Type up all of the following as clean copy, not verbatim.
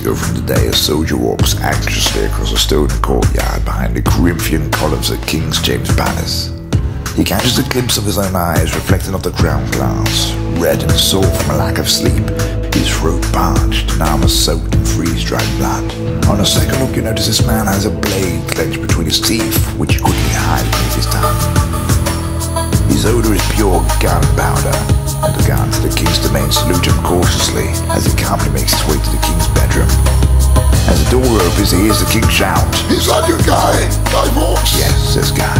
ago from today, a soldier walks anxiously across a stone courtyard behind the Corinthian columns at King James's Palace. He catches a glimpse of his own eyes reflecting off the crown glass, red and sore from a lack of sleep, his throat parched and armor soaked in freeze-dried blood. On a second look, you notice this man has a blade clenched between his teeth, which he quickly hides beneath his tongue. His odor is pure gunpowder, and the guards of the king's domain salute him cautiously as he calmly makes his way to the king's bedroom. As the door opens, he hears the king shout, "Is that you, Guy? Guy Fawkes?" "Yes," says Guy,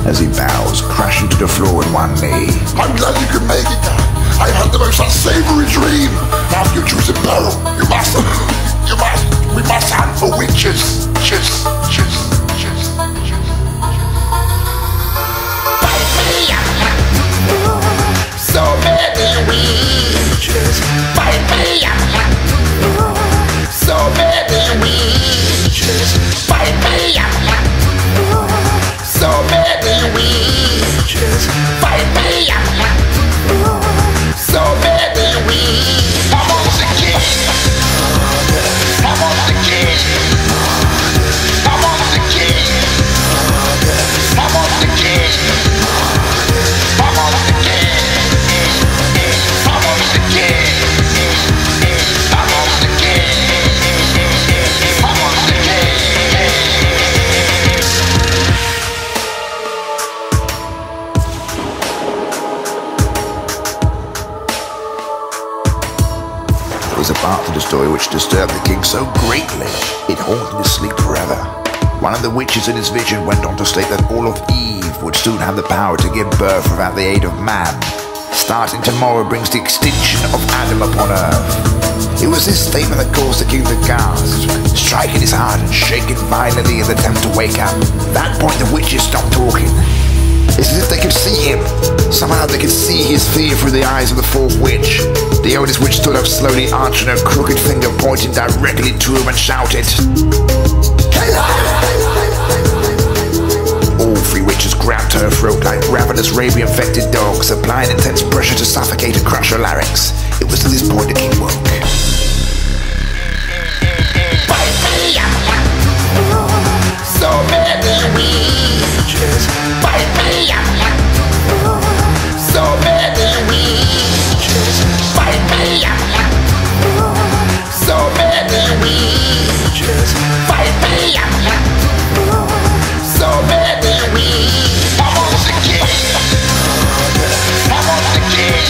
as he bows, crashing to the floor with one knee. "I'm glad you could make it, Guy. I had the most unsavory dream. Our future is in peril. We must hunt for witches. Fight me up. So many witches. Fight me up. So many witches. Fight me up. So many witches. Fight me up. So many witches. I'm on the king. I'm on the king. I'm on the king. I'm on the king. I'm on the king. I'm on the king. I'm on the king. I'm on the king. There's a part of the story which disturbed the king so greatly, it haunted his sleep forever. One of the witches in his vision went on to state that all of Eve would soon have the power to give birth without the aid of man. Starting tomorrow brings the extinction of Adam upon earth. It was this statement that caused the king to gasp, striking his heart and shaking violently in an attempt to wake up. At that point the witches stopped talking. It's as if they could see him. Somehow they could see his fear through the eyes of the fourth witch. The oldest witch stood up slowly, arching her crooked finger, pointing directly to him and shouted, All three witches grabbed her throat like ravenous rabies-infected dogs, applying intense pressure to suffocate and crush her larynx. It was at this point the king woke. Fight me up. So many witches. Fight me up. So many witches. Fight me up. So many witches. Fight me up. So many witches. I'm on the king. I'm on the king.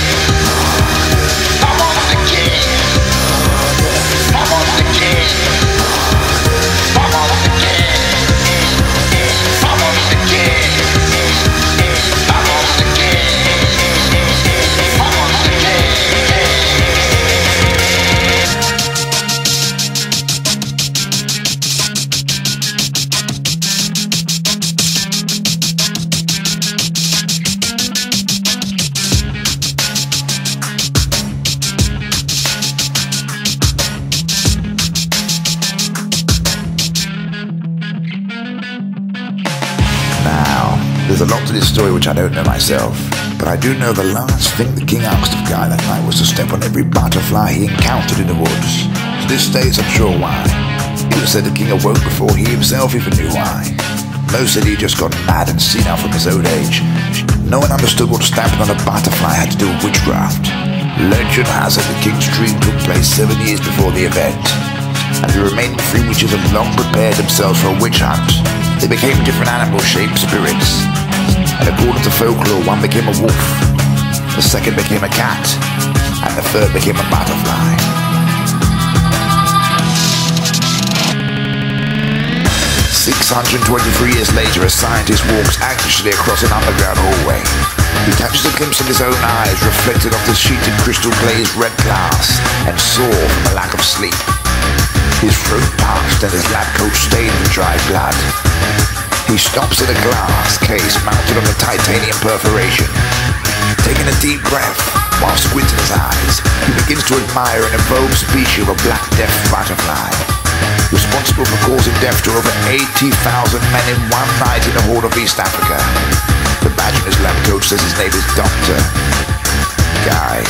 I'm on the king. I'm on the king. I'm on the king. I'm on the king. I'm on the king. I'm on the king. There's a lot to this story which I don't know myself, but I do know the last thing the king asked of Guy that night was to step on every butterfly he encountered in the woods. To this day it's unsure why. It was said the king awoke before he himself even knew why. Most said he just got mad and senile from his old age. No one understood what stamping on a butterfly had to do with witchcraft. Legend has it the king's dream took place 7 years before the event, and the remaining three witches had long prepared themselves for a witch hunt. They became different animal-shaped spirits, and according to folklore, one became a wolf, the second became a cat, and the third became a butterfly. 623 years later, a scientist walks anxiously across an underground hallway. He catches a glimpse of his own eyes reflected off the sheeted crystal glazed red glass, and sore from a lack of sleep. His throat parched and his lab coat stained with dried blood. He stops at a glass case mounted on a titanium perforation. Taking a deep breath, while squinting his eyes, he begins to admire an evolved species of a black death butterfly, responsible for causing death to over 80,000 men in one night in the Horn of East Africa. The badge in his lab coat says his name is Dr. Guy